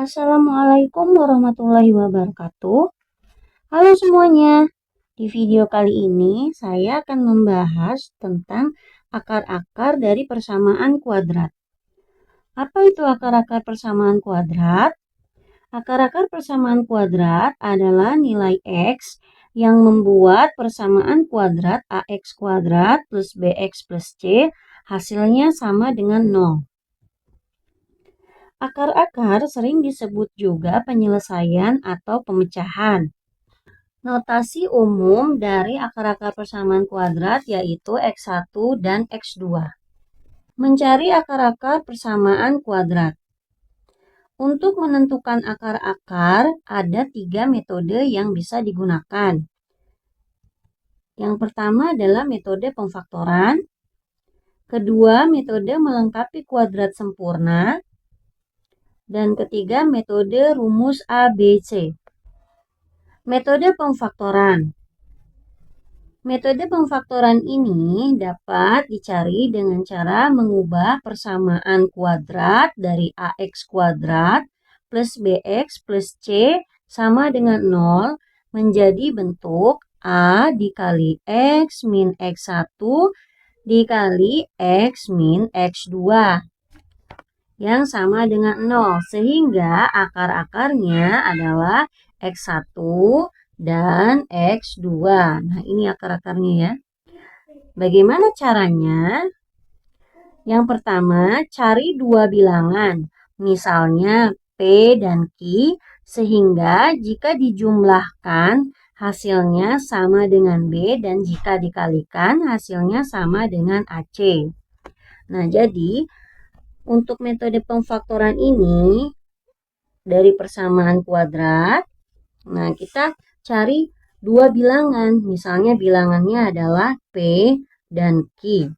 Assalamualaikum warahmatullahi wabarakatuh. Halo semuanya. Di video kali ini saya akan membahas tentang akar-akar dari persamaan kuadrat. Apa itu akar-akar persamaan kuadrat? Akar-akar persamaan kuadrat adalah nilai X yang membuat persamaan kuadrat AX kuadrat plus BX plus C hasilnya sama dengan 0. Akar-akar sering disebut juga penyelesaian atau pemecahan. Notasi umum dari akar-akar persamaan kuadrat yaitu X1 dan X2. Mencari akar-akar persamaan kuadrat. Untuk menentukan akar-akar, ada 3 metode yang bisa digunakan. Yang pertama adalah metode pemfaktoran. Kedua, metode melengkapi kuadrat sempurna. Dan ketiga, metode rumus ABC. Metode pemfaktoran. Metode pemfaktoran ini dapat dicari dengan cara mengubah persamaan kuadrat dari AX kuadrat plus BX plus C sama dengan 0 menjadi bentuk A dikali X min X1 dikali X min X2 yang sama dengan 0, sehingga akar-akarnya adalah X1 dan X2. Nah, ini akar-akarnya ya. Bagaimana caranya? Yang pertama, cari dua bilangan, misalnya P dan Q, sehingga jika dijumlahkan hasilnya sama dengan B dan jika dikalikan hasilnya sama dengan AC. Nah, jadi untuk metode pemfaktoran ini dari persamaan kuadrat, nah kita cari dua bilangan, misalnya bilangannya adalah P dan Q.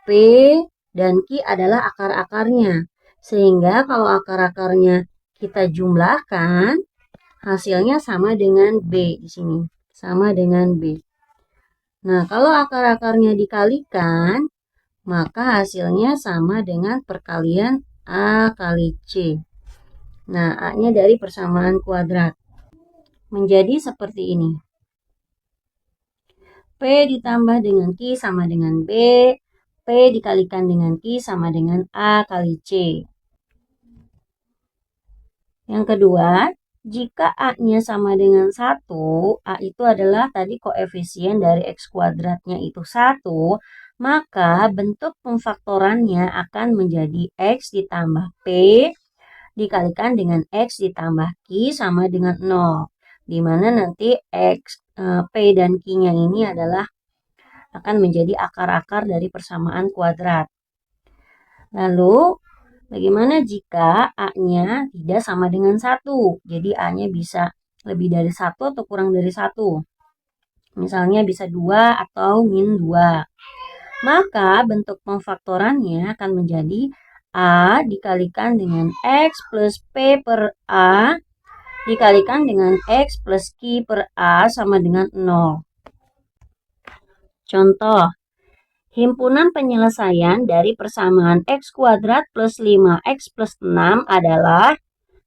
P dan Q adalah akar-akarnya, sehingga kalau akar-akarnya kita jumlahkan, hasilnya sama dengan B di sini, sama dengan B. Nah, kalau akar-akarnya dikalikan, maka hasilnya sama dengan perkalian A kali C. Nah, A-nya dari persamaan kuadrat. Menjadi seperti ini. P ditambah dengan Q sama dengan B. P dikalikan dengan Q sama dengan A kali C. Yang kedua, jika A-nya sama dengan 1, A itu adalah tadi koefisien dari X kuadratnya itu 1, maka bentuk pemfaktorannya akan menjadi X ditambah P dikalikan dengan X ditambah Q sama dengan 0. Di mana nanti P dan Q-nya ini adalah akan menjadi akar-akar dari persamaan kuadrat. Lalu, bagaimana jika A-nya tidak sama dengan 1? Jadi A-nya bisa lebih dari 1 atau kurang dari 1. Misalnya bisa 2 atau min 2. Maka bentuk pemfaktorannya akan menjadi A dikalikan dengan X plus P per A dikalikan dengan X plus Q per A sama dengan 0. Contoh, himpunan penyelesaian dari persamaan X kuadrat plus 5X plus 6 adalah,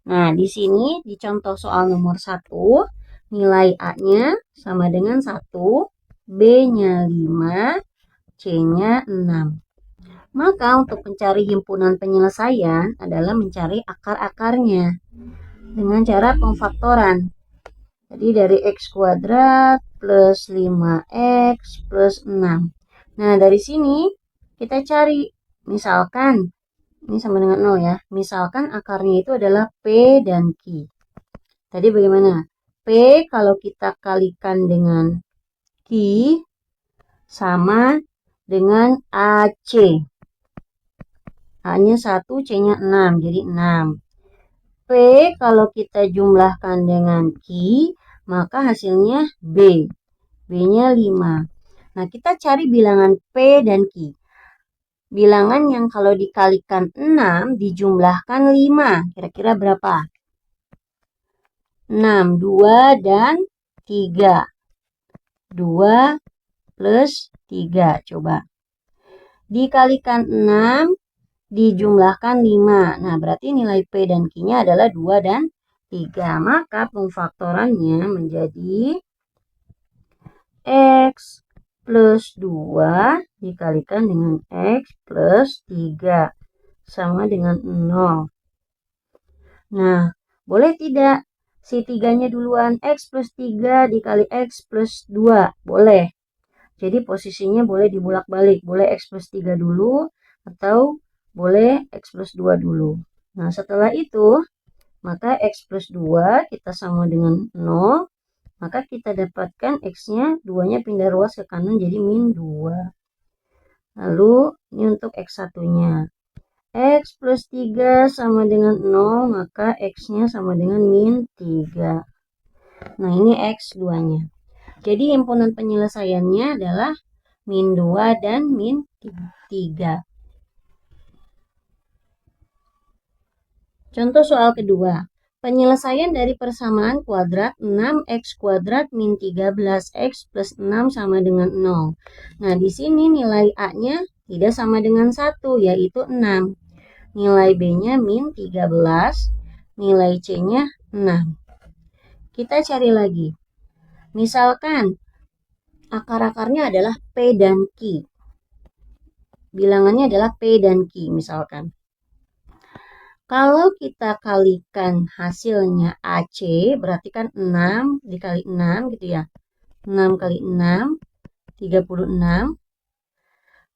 nah di sini di contoh soal nomor 1, nilai A-nya sama dengan 1, B-nya 5, C-nya 6. Maka untuk mencari himpunan penyelesaian adalah mencari akar-akarnya dengan cara pemfaktoran. Jadi dari X kuadrat plus 5X plus 6. Nah, dari sini kita cari, misalkan, ini sama dengan 0 ya. Misalkan akarnya itu adalah P dan Q. Tadi bagaimana? P kalau kita kalikan dengan Q sama dengan AC. A-nya 1, C-nya 6, jadi 6. P kalau kita jumlahkan dengan Q, maka hasilnya B. B-nya 5. Nah, kita cari bilangan P dan Q. Bilangan yang kalau dikalikan 6 dijumlahkan 5. Kira-kira berapa? 6, 2, dan 3. 2 plus 3. Coba. Dikalikan 6 dijumlahkan 5. Nah, berarti nilai P dan Q-nya adalah 2 dan 3. Maka pemfaktorannya menjadi X plus 2 dikalikan dengan X plus 3 sama dengan 0. Nah, boleh tidak si 3-nya duluan? X plus 3 dikali X plus 2. Boleh. Jadi posisinya boleh dibulak-balik. Boleh X plus 3 dulu atau boleh X plus 2 dulu. Nah, setelah itu, maka X plus 2 kita sama dengan 0. Maka kita dapatkan X-nya, 2-nya pindah ruas ke kanan jadi min 2. Lalu, ini untuk X1-nya. X plus 3 sama dengan 0, maka X-nya sama dengan min 3. Nah, ini X2-nya. Jadi, himpunan penyelesaiannya adalah min 2 dan min 3. Contoh soal kedua. Penyelesaian dari persamaan kuadrat 6x kuadrat min 13x plus 6 sama dengan 0. Nah, di sini nilai A-nya tidak sama dengan 1, yaitu 6. Nilai B-nya min 13, nilai C-nya 6. Kita cari lagi. Misalkan akar-akarnya adalah P dan Q. Bilangannya adalah P dan Q misalkan. Kalau kita kalikan hasilnya AC, berarti kan 6 dikali 6 gitu ya. 6 kali 6, 36.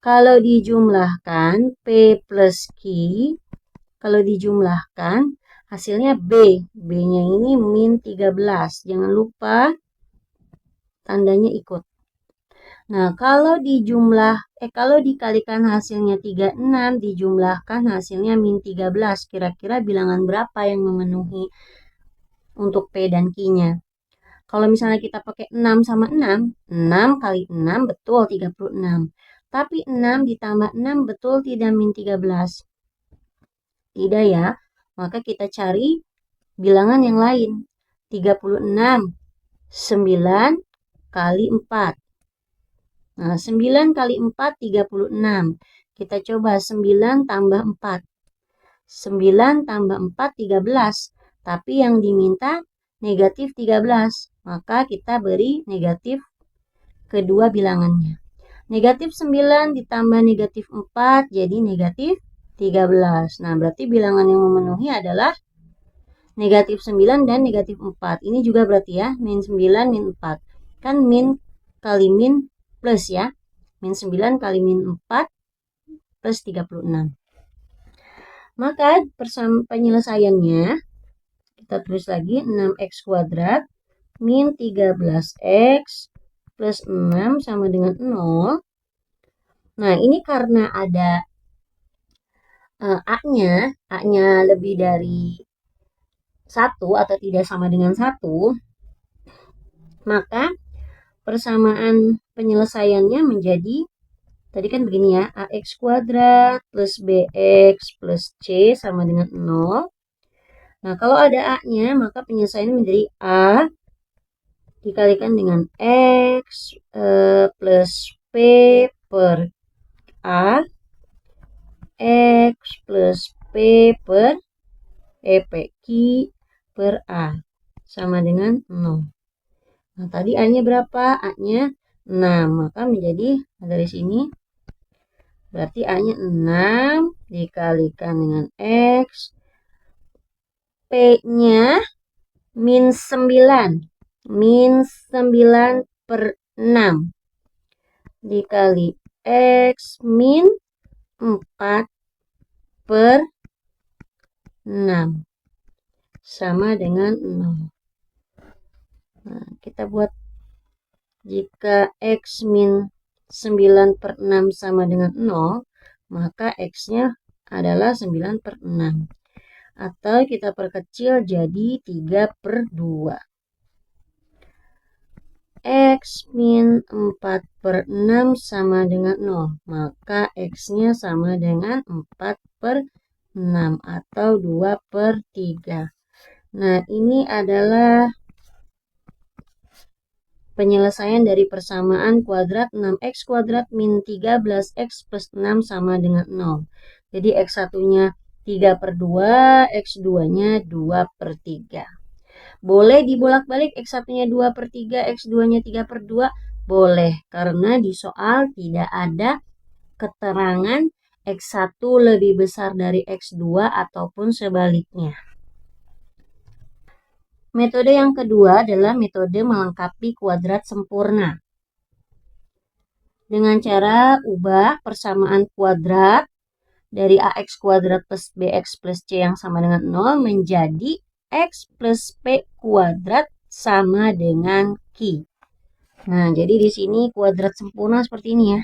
Kalau dijumlahkan P plus Q, kalau dijumlahkan hasilnya B. B-nya ini min 13. Jangan lupa tandanya ikut. Nah, kalau dikalikan hasilnya 36, dijumlahkan hasilnya min 13. Kira-kira bilangan berapa yang memenuhi untuk P dan Q-nya? Kalau misalnya kita pakai 6 sama 6, 6 kali 6 betul 36. Tapi 6 ditambah 6 betul tidak min 13? Tidak ya. Maka kita cari bilangan yang lain. 36, 9 kali 4. Nah, 9 kali 4, 36. Kita coba 9 tambah 4. 9 tambah 4, 13. Tapi yang diminta negatif 13. Maka kita beri negatif kedua bilangannya. Negatif 9 ditambah negatif 4, jadi negatif 13. Nah, berarti bilangan yang memenuhi adalah negatif 9 dan negatif 4. Ini juga berarti ya, min 9, min 4. Kan min kali min plus ya. Min 9 kali min 4 plus 36. Maka penyelesaiannya, kita tulis lagi 6x kuadrat min 13x plus 6 sama dengan 0. Nah, ini karena ada A-nya lebih dari 1 atau tidak sama dengan 1, maka persamaan penyelesaiannya menjadi, tadi kan begini ya, AX kuadrat plus BX plus C sama dengan 0. Nah, kalau ada A-nya, maka penyelesaiannya menjadi A dikalikan dengan X plus P per A, X plus P per Q per A sama dengan 0. Nah, tadi A-nya berapa? A-nya 6. Maka menjadi dari sini berarti A-nya 6 dikalikan dengan X. P-nya min 9. Min 9 per 6 dikali X min 4 per 6 sama dengan 0. Nah, kita buat jika X min 9 per 6 sama dengan 0, maka X-nya adalah 9 per 6. Atau kita perkecil jadi 3 per 2. X min 4 per 6 sama dengan 0. Maka X-nya sama dengan 4 per 6 atau 2 per 3. Nah, ini adalah penyelesaian dari persamaan kuadrat 6x kuadrat min 13x plus 6 sama dengan 0. Jadi X1-nya 3/2, X2-nya 2/3. Boleh dibolak-balik X1-nya 2/3, X2-nya 3/2? Boleh, karena di soal tidak ada keterangan X1 lebih besar dari X2 ataupun sebaliknya. Metode yang kedua adalah metode melengkapi kuadrat sempurna. Dengan cara ubah persamaan kuadrat dari AX kuadrat plus BX plus C yang sama dengan 0 menjadi X plus P kuadrat sama dengan Q. Nah, jadi di sini kuadrat sempurna seperti ini ya.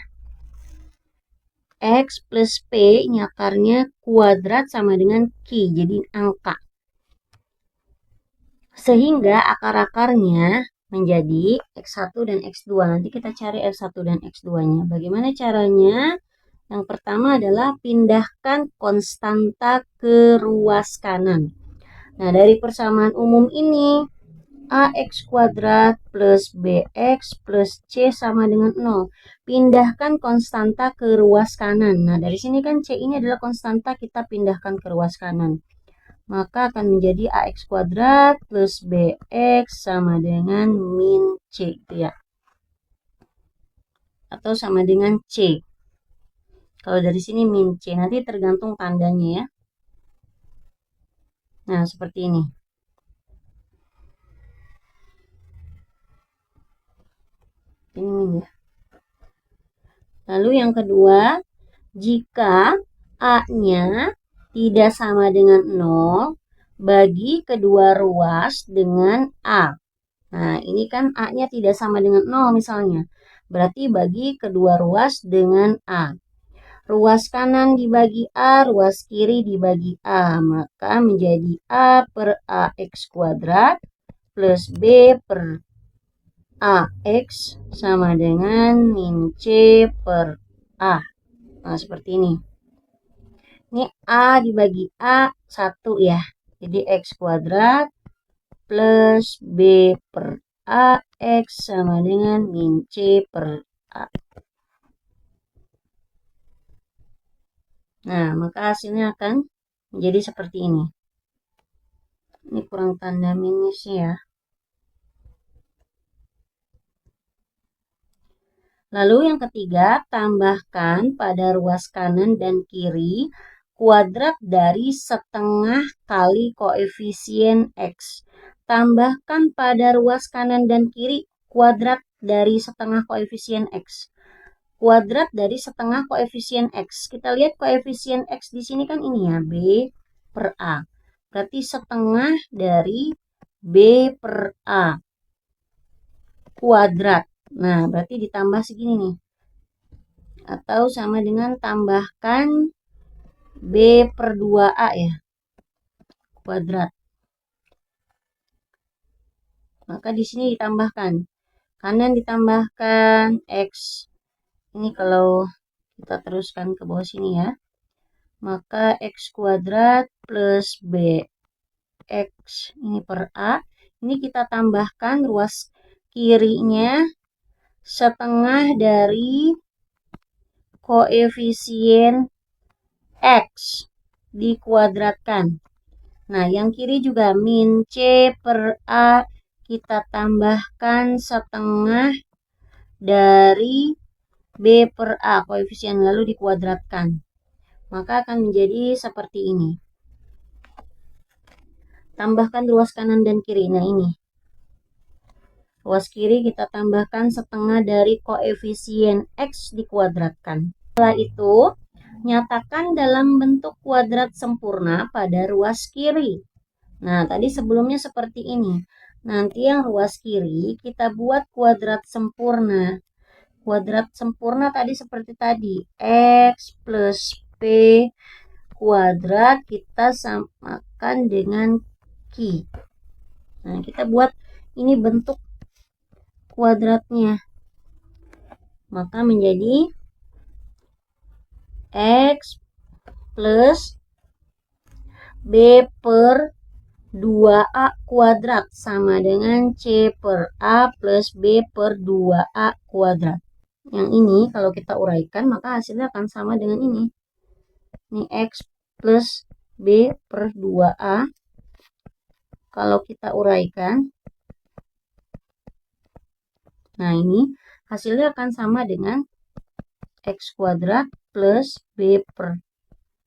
X plus P ini akarnya kuadrat sama dengan Q, jadi angka. Sehingga akar-akarnya menjadi X1 dan X2. Nanti kita cari X1 dan X2-nya. Bagaimana caranya? Yang pertama adalah pindahkan konstanta ke ruas kanan. Nah, dari persamaan umum ini, AX kuadrat plus BX plus C sama dengan 0. Pindahkan konstanta ke ruas kanan. Nah, dari sini kan C ini adalah konstanta, kita pindahkan ke ruas kanan. Maka akan menjadi AX kuadrat plus BX sama dengan min C, gitu ya. Atau sama dengan C. Kalau dari sini min C, nanti tergantung tandanya ya. Nah, seperti ini. Ini min ya. Lalu yang kedua, jika A-nya tidak sama dengan 0, bagi kedua ruas dengan A. Nah, ini kan A-nya tidak sama dengan 0 misalnya. Berarti bagi kedua ruas dengan A. Ruas kanan dibagi A, ruas kiri dibagi A. Maka menjadi A per AX kuadrat plus B per AX sama dengan min C per A. Nah, seperti ini. Ini A dibagi A 1 ya. Jadi X kuadrat plus B per AX sama dengan min C per A. Nah, maka hasilnya akan menjadi seperti ini. Ini kurang tanda minusnya ya. Lalu yang ketiga, tambahkan pada ruas kanan dan kiri kuadrat dari setengah kali koefisien X. Tambahkan pada ruas kanan dan kiri kuadrat dari setengah koefisien X. Kuadrat dari setengah koefisien X. Kita lihat koefisien X di sini kan ini ya, B per A. Berarti setengah dari B per A kuadrat. Nah, berarti ditambah segini nih. Atau sama dengan tambahkan B per 2A ya, kuadrat. Maka di sini ditambahkan. Kanan ditambahkan X. Ini kalau kita teruskan ke bawah sini ya. Maka X kuadrat plus BX ini per A. Ini kita tambahkan ruas kirinya setengah dari koefisien X dikuadratkan. Nah, yang kiri juga min C per A. Kita tambahkan setengah dari B per A, koefisien lalu dikuadratkan. Maka akan menjadi seperti ini. Tambahkan ruas kanan dan kiri. Nah, ini. Ruas kiri kita tambahkan setengah dari koefisien X dikuadratkan. Setelah itu, nyatakan dalam bentuk kuadrat sempurna pada ruas kiri. Nah, tadi sebelumnya seperti ini. Nanti yang ruas kiri kita buat kuadrat sempurna. Kuadrat sempurna tadi seperti tadi. X plus P kuadrat kita samakan dengan Q. Nah, kita buat ini bentuk kuadratnya. Maka menjadi X plus B per 2A kuadrat sama dengan C per A plus B per 2A kuadrat. Yang ini kalau kita uraikan maka hasilnya akan sama dengan ini. Ini X plus B per 2A. Kalau kita uraikan, nah ini hasilnya akan sama dengan X kuadrat plus B per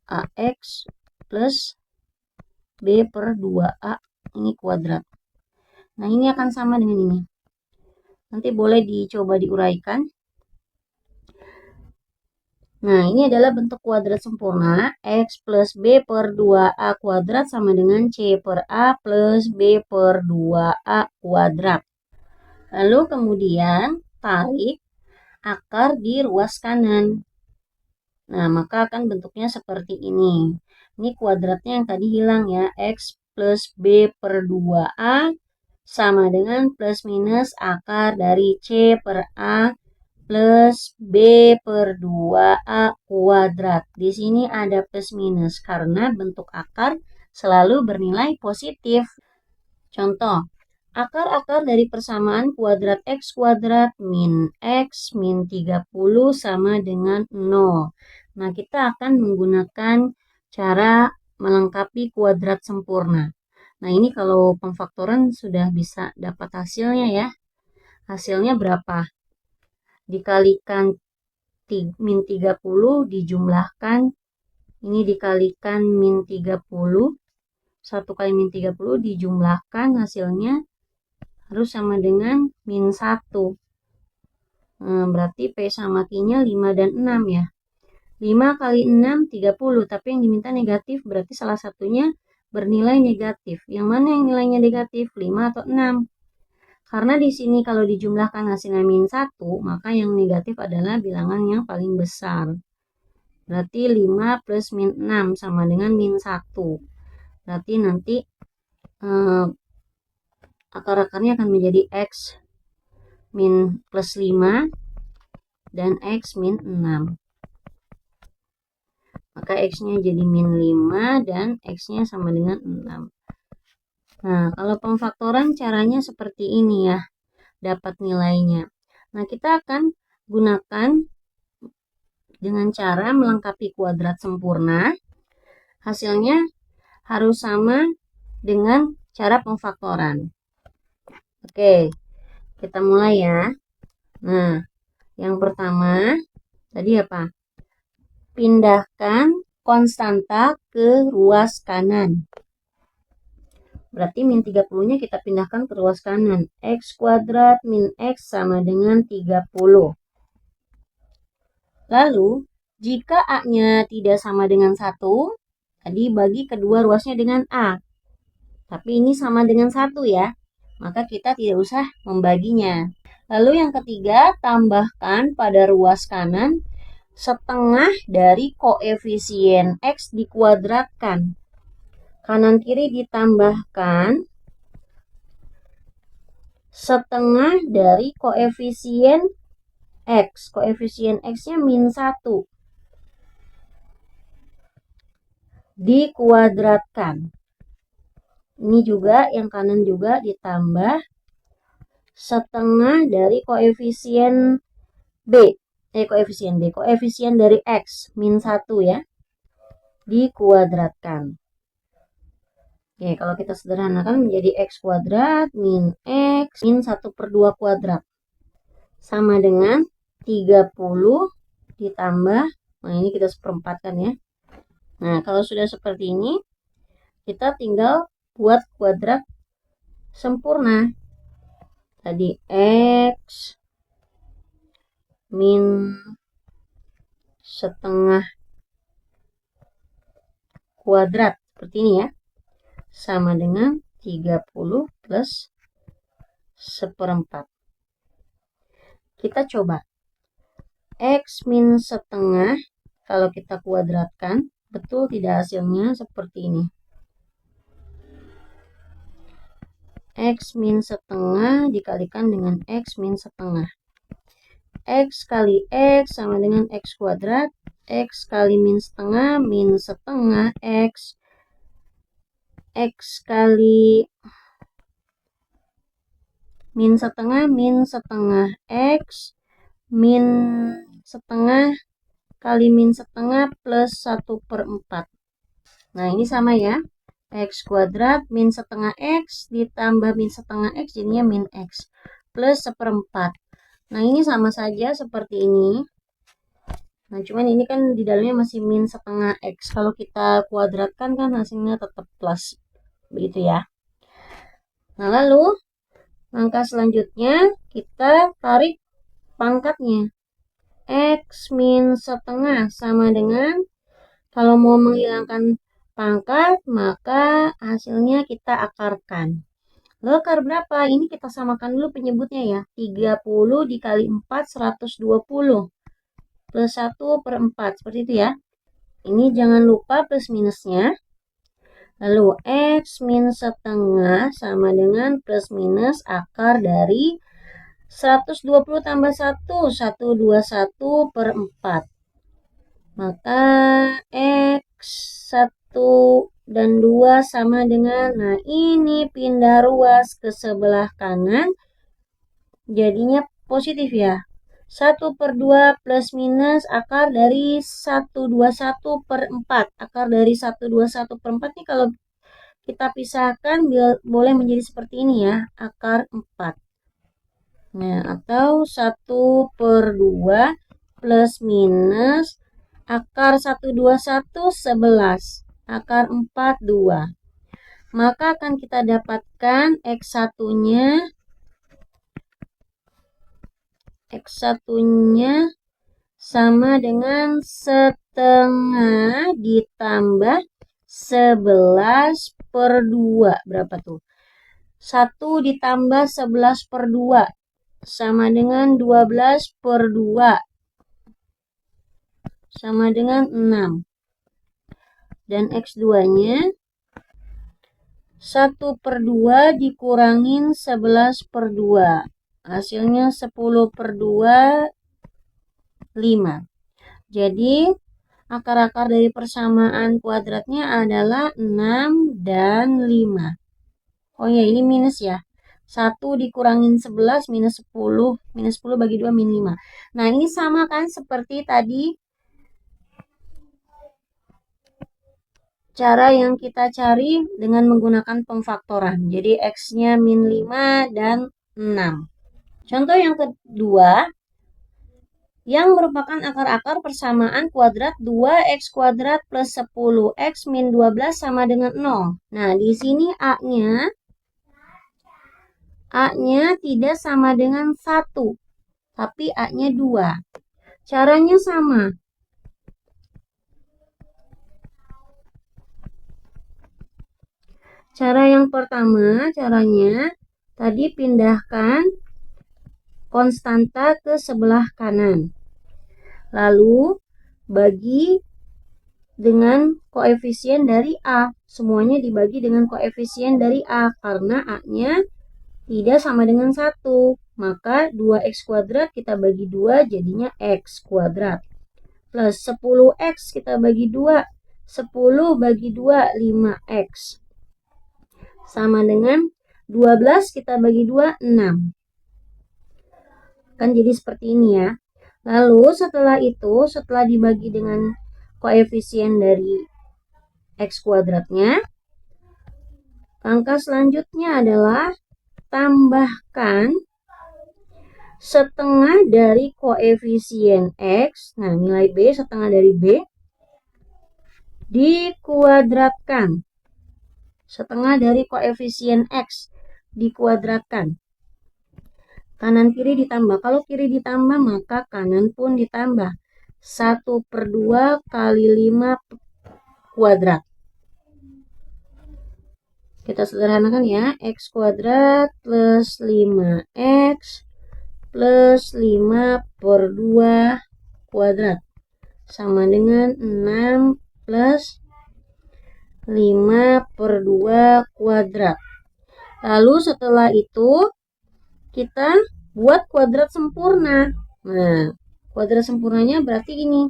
AX plus B per 2A ini kuadrat. Nah ini akan sama dengan ini. Nanti boleh dicoba diuraikan. Nah, ini adalah bentuk kuadrat sempurna. X plus B per 2A kuadrat sama dengan C per A plus B per 2A kuadrat. Lalu kemudian tarik akar di ruas kanan. Nah, maka akan bentuknya seperti ini. Ini kuadratnya yang tadi hilang ya. X plus B per 2A sama dengan plus minus akar dari C per A plus B per 2A kuadrat. Di sini ada plus minus karena bentuk akar selalu bernilai positif. Contoh, akar-akar dari persamaan kuadrat X kuadrat min X min 30 sama dengan 0. Nah, kita akan menggunakan cara melengkapi kuadrat sempurna. Nah, ini kalau pemfaktoran sudah bisa dapat hasilnya ya. Hasilnya berapa? Dikalikan min 30 dijumlahkan, ini dikalikan min 30, 1 kali min 30 dijumlahkan hasilnya harus sama dengan min 1. Berarti P sama Q-nya 5 dan 6 ya. 5 kali 6, 30, tapi yang diminta negatif berarti salah satunya bernilai negatif. Yang mana yang nilainya negatif, 5 atau 6? Karena di sini kalau dijumlahkan hasilnya min 1, maka yang negatif adalah bilangan yang paling besar. Berarti 5 plus min 6 sama dengan min 1. Berarti nanti akar-akarnya akan menjadi X min plus 5 dan X min 6. Maka X-nya jadi min 5 dan X-nya sama dengan 6. Nah, kalau pemfaktoran caranya seperti ini ya, dapat nilainya. Nah, kita akan gunakan dengan cara melengkapi kuadrat sempurna. Hasilnya harus sama dengan cara pemfaktoran. Oke, kita mulai ya. Nah, yang pertama, tadi apa? Pindahkan konstanta ke ruas kanan. Berarti min 30-nya kita pindahkan ke ruas kanan. X kuadrat min X sama dengan 30. Lalu, jika A-nya tidak sama dengan 1, tadi bagi kedua ruasnya dengan A. Tapi ini sama dengan 1 ya. Maka kita tidak usah membaginya. Lalu yang ketiga, tambahkan pada ruas kanan setengah dari koefisien X dikuadratkan. Kanan kiri ditambahkan setengah dari koefisien X. Koefisien X-nya min 1. Dikuadratkan. Ini juga yang kanan juga ditambah setengah dari koefisien B. Koefisien dari X min 1 ya. Dikuadratkan. Oke, kalau kita sederhanakan menjadi X kuadrat min X min 1 per 2 kuadrat. Sama dengan 30 ditambah, nah ini kita seperempatkan ya. Nah, kalau sudah seperti ini, kita tinggal buat kuadrat sempurna. Tadi X min setengah kuadrat, seperti ini ya. Sama dengan 30 plus seperempat. Kita coba. X min setengah, kalau kita kuadratkan, betul tidak hasilnya seperti ini. X min setengah dikalikan dengan X min setengah. X kali X sama dengan X kuadrat. X kali min setengah X. X kali min setengah X min setengah kali min setengah plus 1/4. Nah, ini sama ya. X kuadrat min setengah X ditambah min setengah X jadinya min X plus 1/4. Nah, ini sama saja seperti ini. Nah, cuman ini kan di dalamnya masih min setengah X. Kalau kita kuadratkan kan hasilnya tetap plus. Begitu ya. Nah, lalu langkah selanjutnya kita tarik pangkatnya. X min setengah sama dengan, kalau mau menghilangkan pangkat, maka hasilnya kita akarkan. Lalu akar berapa? Ini kita samakan dulu penyebutnya ya. 30 dikali 4, 120. Plus 1/4. Seperti itu ya. Ini jangan lupa plus minusnya. Lalu X min setengah sama dengan plus minus akar dari 120 tambah 1, 121/4. Maka X 1 dan 2 sama dengan, nah ini pindah ruas ke sebelah kanan, jadinya positif ya. 1/2 plus minus akar dari 121/4. Akar dari 121/4 ini kalau kita pisahkan boleh menjadi seperti ini ya, akar 4. Nah, atau 1/2 plus minus akar 121 11. Akar 4 2. Maka akan kita dapatkan X1-nya sama dengan setengah ditambah 11/2. Berapa tuh? 1 ditambah 11/2 sama dengan 12/2 sama dengan 6. Dan X2-nya 1/2 dikurangin 11/2. Hasilnya 10/2 5. Jadi akar-akar dari persamaan kuadratnya adalah 6 dan 5. Oh ya, ini minus ya. 1 dikurangin 11 minus 10. Minus 10 bagi 2 min 5. Nah, ini sama kan seperti tadi cara yang kita cari dengan menggunakan pemfaktoran. Jadi X-nya min 5 dan 6. Contoh yang kedua, yang merupakan akar-akar persamaan kuadrat 2x kuadrat plus 10x min 12 sama dengan 0. Nah, di sini A-nya tidak sama dengan 1, tapi A-nya 2. Caranya sama. Cara yang pertama, caranya tadi pindahkan konstanta ke sebelah kanan. Lalu bagi dengan koefisien dari A. Semuanya dibagi dengan koefisien dari A karena A-nya tidak sama dengan 1. Maka 2x kuadrat kita bagi 2 jadinya x kuadrat. Plus 10x kita bagi 2. 10 bagi 2 5x. Sama dengan 12 kita bagi 2 6. Kan jadi seperti ini ya. Lalu setelah itu, setelah dibagi dengan koefisien dari x kuadratnya, langkah selanjutnya adalah tambahkan setengah dari koefisien x. Nah, nilai B, setengah dari B, dikuadratkan. Setengah dari koefisien x dikuadratkan. Kanan kiri ditambah. Kalau kiri ditambah, maka kanan pun ditambah. 1/2 kali 5 kuadrat. Kita sederhanakan ya. X kuadrat plus 5x plus 5/2 kuadrat. Sama dengan 6 plus 5/2 kuadrat. Lalu setelah itu kita buat kuadrat sempurna. Nah, kuadrat sempurnanya berarti ini.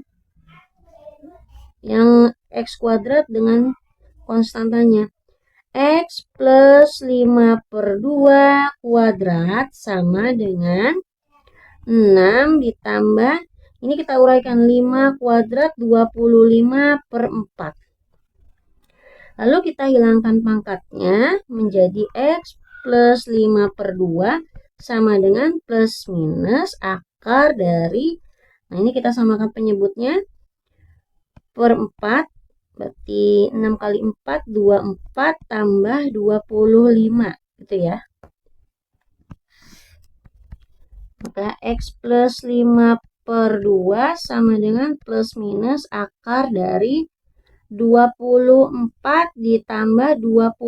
Yang x kuadrat dengan konstantanya. X plus 5/2 kuadrat sama dengan 6 ditambah Ini kita uraikan 5 kuadrat 25 per 4. Lalu kita hilangkan pangkatnya menjadi X plus 5 per 2 sama dengan plus minus akar dari, nah ini kita samakan penyebutnya, per 4, berarti 6 kali 4, 24 tambah 25, gitu ya. Maka X plus 5 per 2 sama dengan plus minus akar dari 24 ditambah 25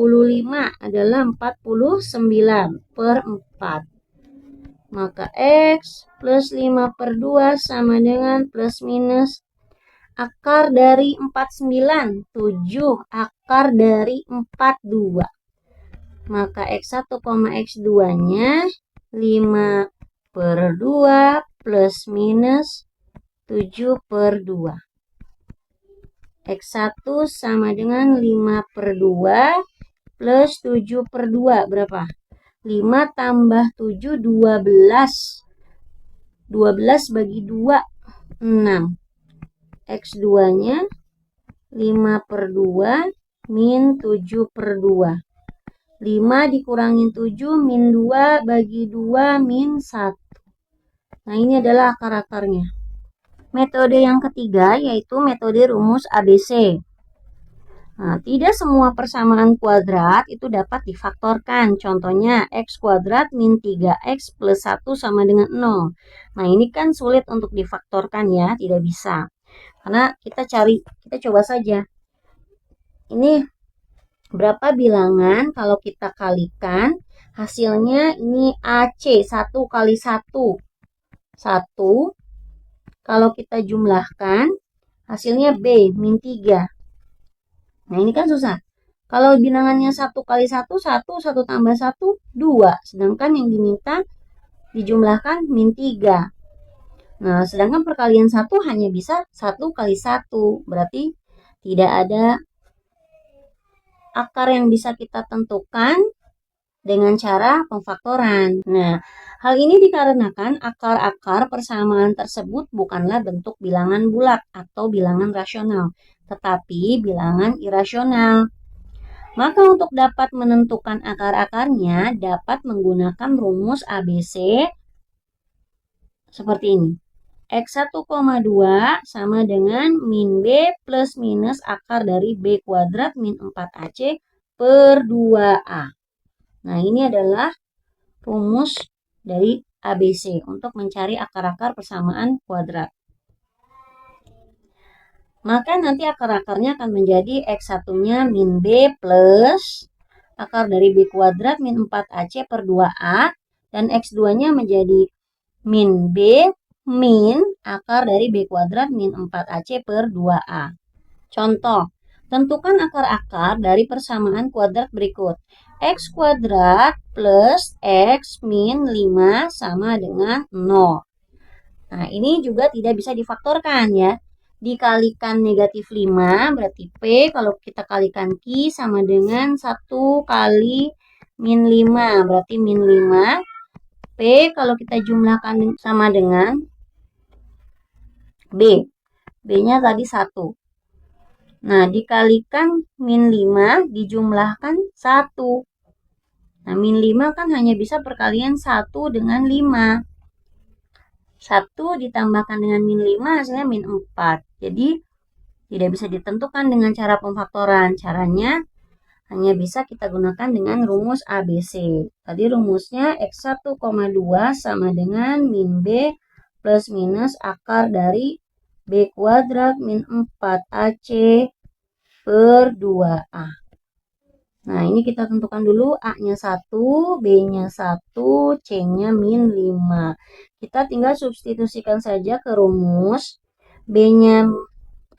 adalah 49 per 4. Maka X plus 5 per 2 sama dengan plus minus akar dari 49, 7 akar dari 42. Maka X1, X2-nya 5 per 2 plus minus 7 per 2. X1 sama dengan 5 per 2 plus 7 per 2. Berapa? 5 tambah 7, 12. 12 bagi 2, 6. X2-nya 5 per 2 min 7 per 2. 5 dikurangin 7 min 2 bagi 2 min 1. Nah, ini adalah akar-akarnya. Metode yang ketiga yaitu metode rumus ABC. Nah, tidak semua persamaan kuadrat itu dapat difaktorkan. Contohnya, X kuadrat min 3X plus 1 sama dengan 0. Nah, ini kan sulit untuk difaktorkan ya, tidak bisa. Karena kita coba saja. Ini berapa bilangan kalau kita kalikan, hasilnya ini AC, 1 kali 1. 1, kalau kita jumlahkan, hasilnya B, min 3. Nah, ini kan susah. Kalau bilangannya 1 kali 1, 1, 1 tambah 1, 2. Sedangkan yang diminta dijumlahkan min 3. Nah, sedangkan perkalian 1 hanya bisa 1 kali 1. Berarti tidak ada akar yang bisa kita tentukan dengan cara pemfaktoran. Nah, hal ini dikarenakan akar-akar persamaan tersebut bukanlah bentuk bilangan bulat atau bilangan rasional, tetapi bilangan irasional. Maka untuk dapat menentukan akar-akarnya dapat menggunakan rumus ABC seperti ini. X1,2 sama dengan min B plus minus akar dari B kuadrat min 4AC per 2A. Nah, ini adalah rumus dari ABC untuk mencari akar-akar persamaan kuadrat. Maka nanti akar-akarnya akan menjadi X1-nya min B plus akar dari B kuadrat min 4AC per 2A. Dan X2-nya menjadi min B min akar dari B kuadrat min 4AC per 2A. Contoh, tentukan akar-akar dari persamaan kuadrat berikut. X kuadrat plus X min 5 sama dengan 0. Nah, ini juga tidak bisa difaktorkan ya. Dikalikan negatif 5, berarti P kalau kita kalikan Q sama dengan 1 kali min 5, berarti min 5. P kalau kita jumlahkan sama dengan B. B-nya tadi 1. Nah, dikalikan min 5, dijumlahkan 1. Nah, min 5 kan hanya bisa perkalian 1 dengan 5. 1 ditambahkan dengan min 5 hasilnya min 4. Jadi tidak bisa ditentukan dengan cara pemfaktoran. Caranya hanya bisa kita gunakan dengan rumus ABC. Tadi rumusnya X1,2 sama dengan min B plus minus akar dari B kuadrat min 4AC per 2A. Nah, ini kita tentukan dulu A-nya 1, B-nya 1, C-nya min 5. Kita tinggal substitusikan saja ke rumus. B-nya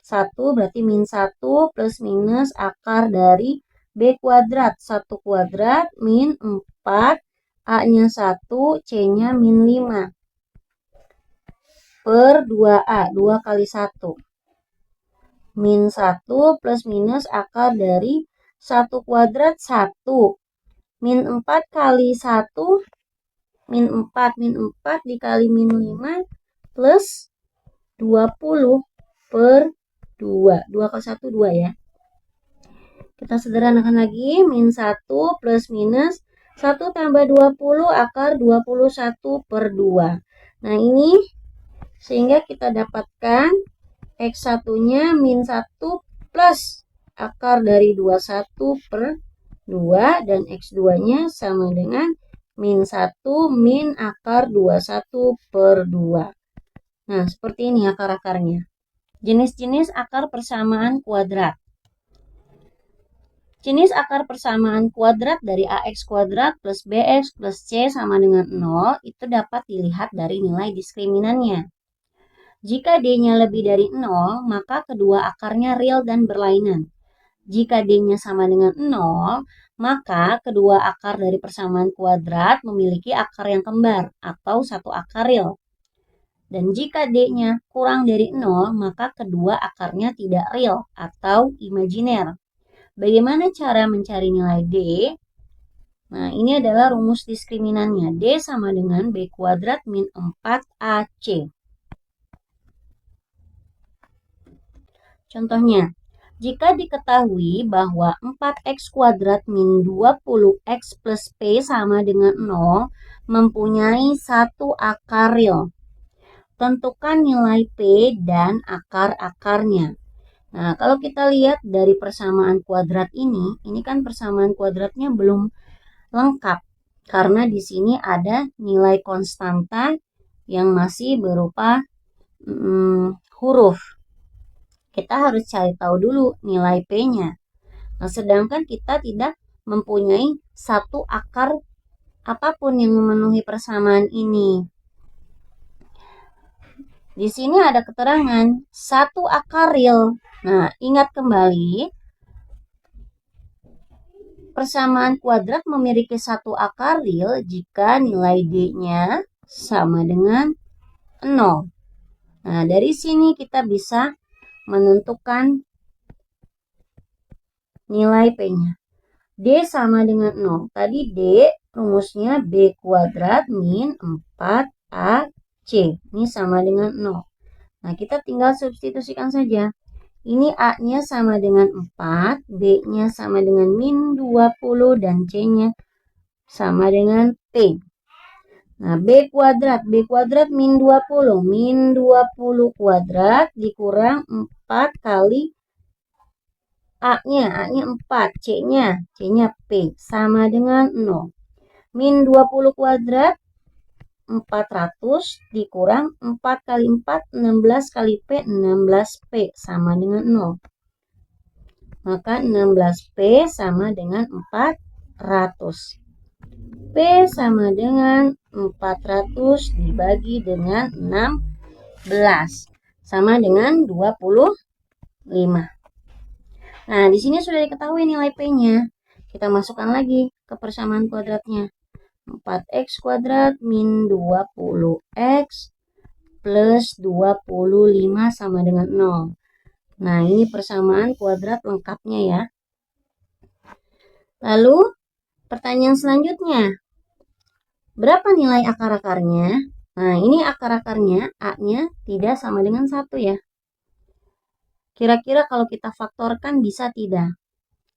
1 berarti min 1 plus minus akar dari B kuadrat. 1 kuadrat min 4. A-nya 1, C-nya min 5. Per 2A, 2 kali 1. Min 1 plus minus akar dari 1 kuadrat 1. Min 4 kali 1. Min 4 dikali min 5 plus 20 per 2. 2 kali 1, 2 ya. Kita sederhanakan lagi. Min 1 plus minus 1 tambah 20 akar 21 per 2. Nah ini sehingga kita dapatkan X1-nya min 1 plus akar dari 21 per 2. Dan X2-nya sama dengan min 1 min akar 21 per 2. Nah seperti ini akar-akarnya. Jenis-jenis akar persamaan kuadrat. Jenis akar persamaan kuadrat dari AX kuadrat plus BX plus C sama dengan 0 itu dapat dilihat dari nilai diskriminannya. Jika D-nya lebih dari 0, maka kedua akarnya real dan berlainan. Jika D-nya sama dengan 0, maka kedua akar dari persamaan kuadrat memiliki akar yang kembar atau satu akar real. Dan jika D-nya kurang dari 0, maka kedua akarnya tidak real atau imajiner. Bagaimana cara mencari nilai D? Nah, ini adalah rumus diskriminannya. D sama dengan B kuadrat min 4AC. Contohnya, jika diketahui bahwa 4X kuadrat min 20X plus P sama dengan 0 mempunyai satu akar real. Tentukan nilai P dan akar-akarnya. Nah, kalau kita lihat dari persamaan kuadrat ini kan persamaan kuadratnya belum lengkap. Karena di sini ada nilai konstanta yang masih berupa huruf. Kita harus cari tahu dulu nilai P-nya. Nah, sedangkan kita tidak mempunyai satu akar apapun yang memenuhi persamaan ini. Di sini ada keterangan satu akar real. Nah, ingat kembali, persamaan kuadrat memiliki satu akar real jika nilai D-nya sama dengan 0. Nah, dari sini kita bisa menentukan nilai P-nya. D sama dengan 0. Tadi D rumusnya B kuadrat min 4AC. Ini sama dengan 0. Nah, kita tinggal substitusikan saja. Ini A-nya sama dengan 4, B-nya sama dengan min 20, dan C-nya sama dengan P. Nah, B kuadrat min 20. Min 20 kuadrat dikurang 4 kali A-nya 4, C-nya P, sama dengan 0. Min 20 kuadrat 400 dikurang 4 kali 4, 16 kali P, 16P sama dengan 0. Maka 16P sama dengan 400. P sama dengan 400 dibagi dengan 16. Sama dengan 25. Nah, di sini sudah diketahui nilai P-nya. Kita masukkan lagi ke persamaan kuadratnya. 4X kuadrat min 20X plus 25 sama dengan 0. Nah, ini persamaan kuadrat lengkapnya ya. Lalu, pertanyaan selanjutnya. Berapa nilai akar-akarnya? Nah, ini akar-akarnya, A-nya tidak sama dengan 1 ya. Kira-kira kalau kita faktorkan bisa tidak?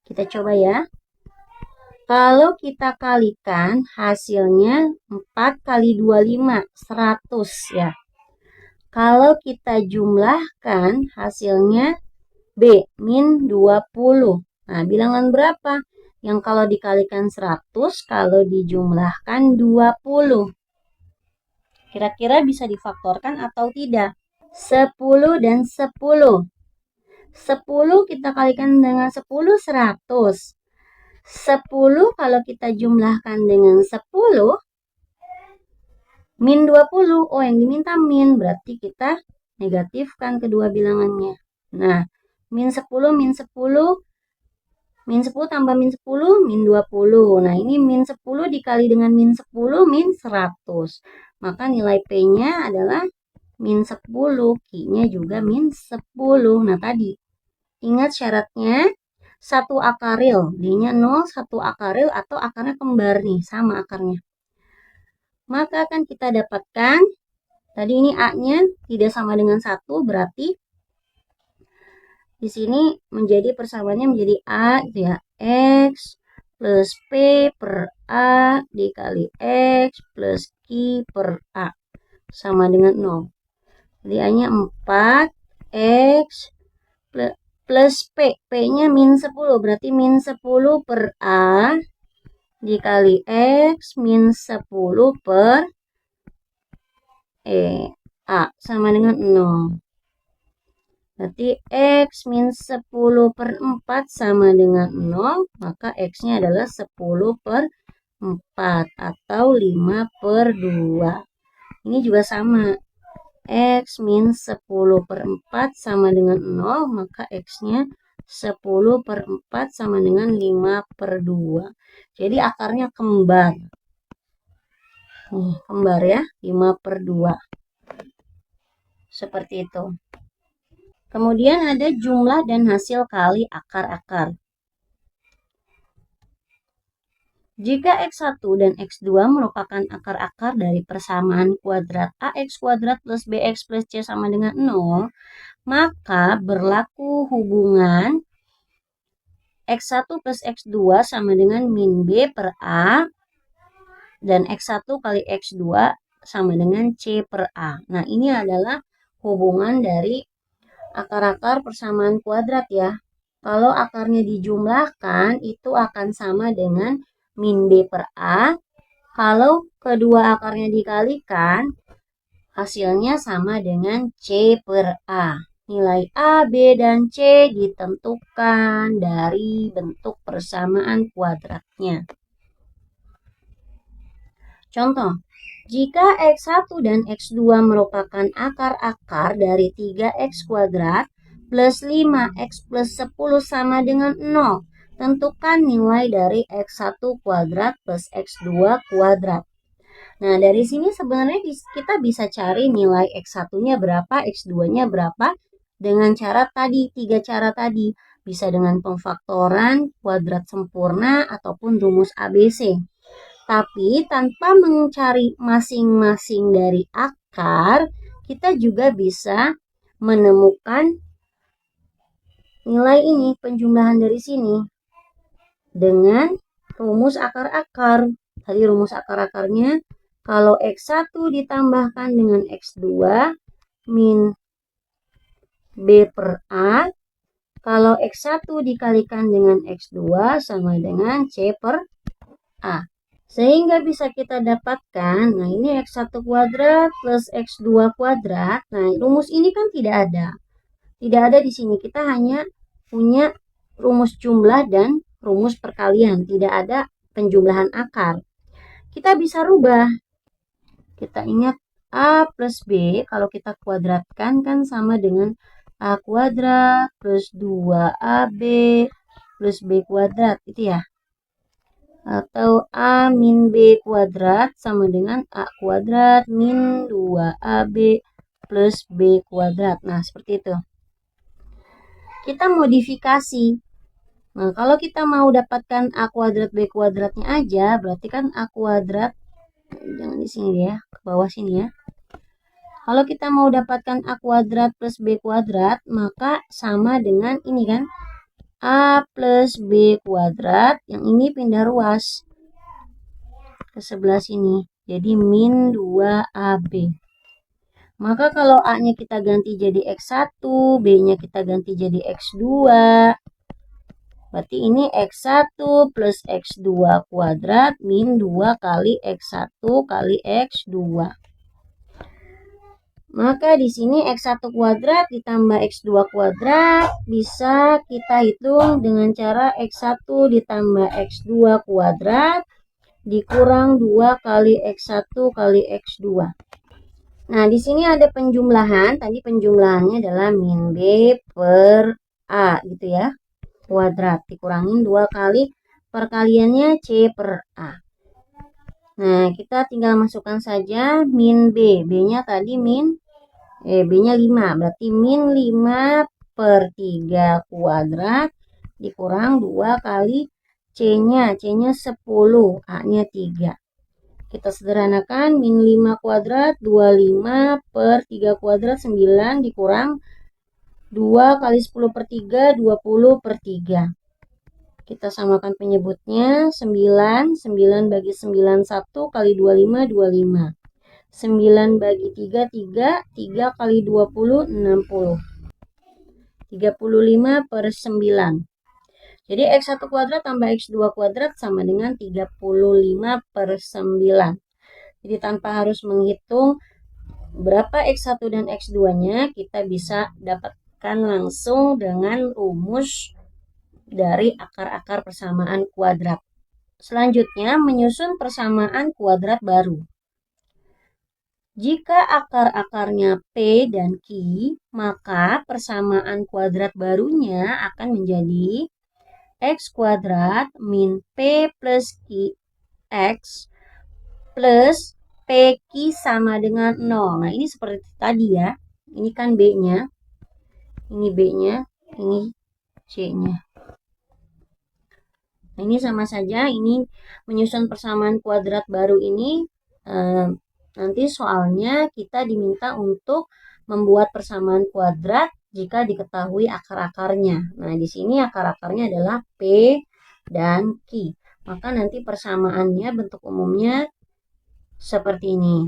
Kita coba ya. Kalau kita kalikan hasilnya 4 kali 25, 100 ya. Kalau kita jumlahkan hasilnya B, min 20. Nah, bilangan berapa? Yang kalau dikalikan 100, kalau dijumlahkan 20. Kira-kira bisa difaktorkan atau tidak? 10 dan 10. 10 kita kalikan dengan 10, 100. 10 kalau kita jumlahkan dengan 10, min 20. Oh, yang diminta min, berarti kita negatifkan kedua bilangannya. Nah, min 10, min 10, min 10 tambah min 10, min 20. Nah, ini min 10 dikali dengan min 10, min 100. Maka nilai P-nya adalah min 10, Q-nya juga min 10. Nah, tadi ingat syaratnya satu akar real, D-nya 0, satu akar real atau akarnya kembar nih, sama akarnya. Maka akan kita dapatkan Tadi ini A-nya tidak sama dengan 1, berarti di sini menjadi persamaannya menjadi A itu ya. X plus P per A dikali X plus Q per A sama dengan 0. Jadi A-nya 4, X plus P. P-nya min 10, berarti min 10 per A dikali X min 10 per A sama dengan 0. Berarti X min 10 per 4 sama dengan 0, maka X-nya adalah 10 per 4 atau 5 per 2. Ini juga sama. X min 10 per 4 sama dengan 0, maka X-nya 10 per 4 sama dengan 5 per 2. Jadi akarnya kembar. Nih, kembar ya, 5 per 2. Seperti itu. Kemudian ada jumlah dan hasil kali akar-akar. Jika X1 dan X2 merupakan akar-akar dari persamaan kuadrat AX kuadrat plus BX plus C sama dengan 0, maka berlaku hubungan X1 plus X2 sama dengan min B per A dan X1 kali X2 sama dengan C per A. Nah, ini adalah hubungan dari akar-akar persamaan kuadrat ya. Kalau akarnya dijumlahkan itu akan sama dengan min B per A. Kalau kedua akarnya dikalikan hasilnya sama dengan C per A. Nilai A, B, dan C ditentukan dari bentuk persamaan kuadratnya. Contoh, jika X1 dan X2 merupakan akar-akar dari 3X kuadrat plus 5X plus 10 sama dengan 0, tentukan nilai dari X1 kuadrat plus X2 kuadrat. Nah, dari sini sebenarnya kita bisa cari nilai X1-nya berapa, X2-nya berapa dengan cara tadi, 3 cara tadi. Bisa dengan pemfaktoran, kuadrat sempurna, ataupun rumus ABC. Tapi tanpa mencari masing-masing dari akar, kita juga bisa menemukan nilai ini, penjumlahan dari sini, dengan rumus akar-akar. Tadi rumus akar-akarnya, kalau X1 ditambahkan dengan X2 min B per A, kalau X1 dikalikan dengan X2 sama dengan C per A. Sehingga bisa kita dapatkan, nah ini X1 kuadrat plus X2 kuadrat. Nah, rumus ini kan tidak ada. Tidak ada di sini. Kita hanya punya rumus jumlah dan rumus perkalian. Tidak ada penjumlahan akar. Kita bisa rubah. Kita ingat A plus B, kalau kita kuadratkan kan sama dengan A kuadrat plus 2AB plus B kuadrat. Itu ya. Atau A min B kuadrat sama dengan A kuadrat min 2AB plus B kuadrat. Nah, seperti itu. Kita modifikasi. Nah, kalau kita mau dapatkan A kuadrat B kuadratnya aja, berarti kan A kuadrat, jangan di sini ya, ke bawah sini ya. Kalau kita mau dapatkan A kuadrat plus B kuadrat, maka sama dengan ini kan, A plus B kuadrat, yang ini pindah ruas ke sebelah sini. Jadi min 2AB. Maka kalau A-nya kita ganti jadi X1, B-nya kita ganti jadi X2. Berarti ini X1 plus X2 kuadrat min 2 kali X1 kali X2. Maka di sini X1 kuadrat ditambah X2 kuadrat bisa kita hitung dengan cara X1 ditambah X2 kuadrat dikurang 2 kali X1 kali X2. Nah, di sini ada penjumlahan. Tadi penjumlahannya adalah min B per A gitu ya. Kuadrat dikurangin 2 kali perkaliannya C per A. Nah, kita tinggal masukkan saja min B. B-nya tadi B-nya 5. Berarti min 5 per 3 kuadrat dikurang 2 kali C-nya. C-nya 10. A-nya 3. Kita sederhanakan, min 5 kuadrat, 25 per 3 kuadrat, 9 dikurang 2 kali 10 per 3, 20 per 3. Kita samakan penyebutnya, 9, 9 bagi 9, 1 kali 25, 25. 9 bagi 3, 3, 3 kali 20, 60. 35 per 9. Jadi X1 kuadrat tambah X2 kuadrat sama dengan 35 per 9. Jadi tanpa harus menghitung berapa X1 dan X2-nya, kita bisa dapatkan langsung dengan rumus dari akar-akar persamaan kuadrat. Selanjutnya, menyusun persamaan kuadrat baru. Jika akar-akarnya P dan Q, maka persamaan kuadrat barunya akan menjadi X kuadrat min P plus QX plus PQ sama dengan 0. Nah, ini seperti tadi ya. Ini kan B-nya. Ini B-nya. Ini C-nya. Nah, ini sama saja. Ini menyusun persamaan kuadrat baru ini. Nanti soalnya kita diminta untuk membuat persamaan kuadrat jika diketahui akar-akarnya. Nah, di sini akar-akarnya adalah P dan Q. Maka nanti persamaannya bentuk umumnya seperti ini.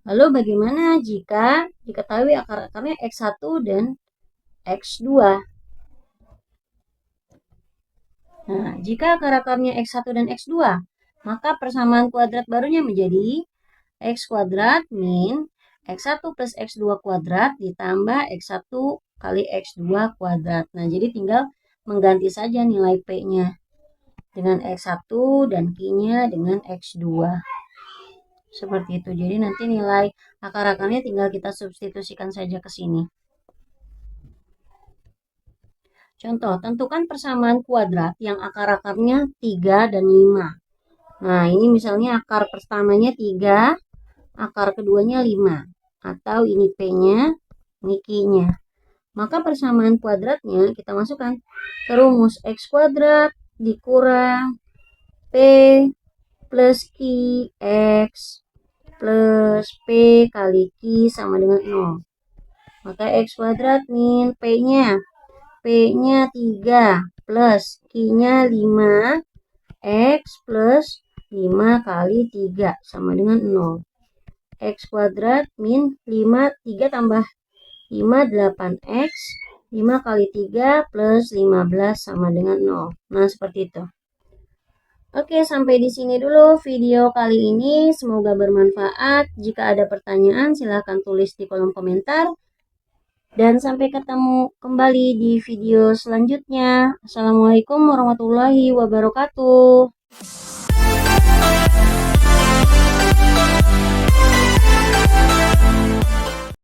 Lalu bagaimana jika diketahui akar-akarnya X1 dan X2? Nah, jika akar-akarnya X1 dan X2, maka persamaan kuadrat barunya menjadi X kuadrat min X1 plus X2 kuadrat ditambah X1 kali X2 kuadrat. Nah, jadi tinggal mengganti saja nilai P-nya dengan X1 dan Q-nya dengan X2. Seperti itu. Jadi nanti nilai akar-akarnya tinggal kita substitusikan saja ke sini. Contoh, tentukan persamaan kuadrat yang akar-akarnya 3 dan 5. Nah, ini misalnya akar pertamanya 3, akar keduanya 5. Atau ini P-nya, ini Q-nya. Maka persamaan kuadratnya kita masukkan ke rumus X kuadrat dikurang P plus QX plus P kali Q sama dengan 0. Maka X kuadrat min P-nya 3 plus Q-nya 5, X plus 5 kali 3 sama dengan 0. X kuadrat min 5, 3 tambah 5, 8X, 5 kali 3 plus 15 sama dengan 0. Nah, seperti itu. Oke, sampai di sini dulu video kali ini. Semoga bermanfaat. Jika ada pertanyaan, silahkan tulis di kolom komentar. Dan sampai ketemu kembali di video selanjutnya. Assalamualaikum warahmatullahi wabarakatuh.